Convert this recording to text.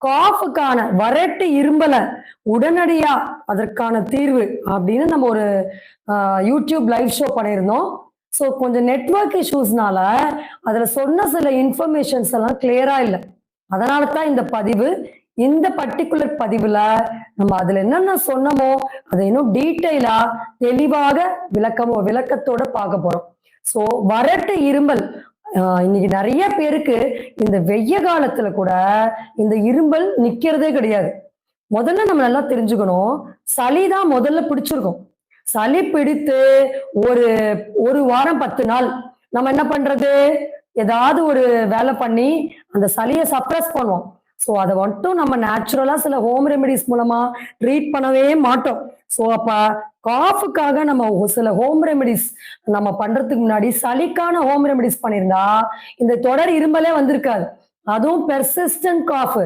காஃபுக்கான வறட்டு இரும்பல உடனடியா அதற்கான தீர்வு அப்படின்னு நம்ம ஒரு யூடியூப் லைவ் ஷோ பண்ணியிருந்தோம். ஸோ கொஞ்சம் நெட்வொர்க் இஷ்யூஸ்னால அதுல சொன்ன சில இன்ஃபர்மேஷன்ஸ் எல்லாம் கிளியரா இல்லை. அதனால தான் இந்த பதிவு. இந்த பர்டிகுலர் பதிவுல நம்ம அதுல என்னென்ன சொன்னமோ அதை இன்னும் டீட்டெயிலா தெளிவாக விளக்கத்தோட பார்க்க போறோம். ஸோ வறட்டு இருமல் இன்னைக்கு நிறைய பேருக்கு இந்த வெய்ய காலத்துல கூட இந்த இரும்பல் நிக்கிறதே கிடையாது. முதல்ல நம்ம நல்லா தெரிஞ்சுக்கணும், சளிதான் முதல்ல பிடிச்சிருக்கும். சளி பிடித்து ஒரு ஒரு வாரம் 10 நாள் நம்ம என்ன பண்றது, ஏதாவது ஒரு வேலை பண்ணி அந்த சளியை சப்ரஸ் பண்ணுவோம். ஸோ அதை மட்டும் நம்ம நேச்சுரலா சில ஹோம் ரெமெடிஸ் மூலமா ட்ரீட் பண்ணவே மாட்டோம். ஸோ அப்ப காஃபுக்காக நம்ம சில ஹோம் ரெமெடிஸ் நம்ம பண்றதுக்கு முன்னாடி சளிக்கான ஹோம் ரெமெடிஸ் பண்ணியிருந்தா இந்த தொடர் இருமலே வந்திருக்காது. அதுவும் பெர்சிஸ்டன்ட் காஃப்,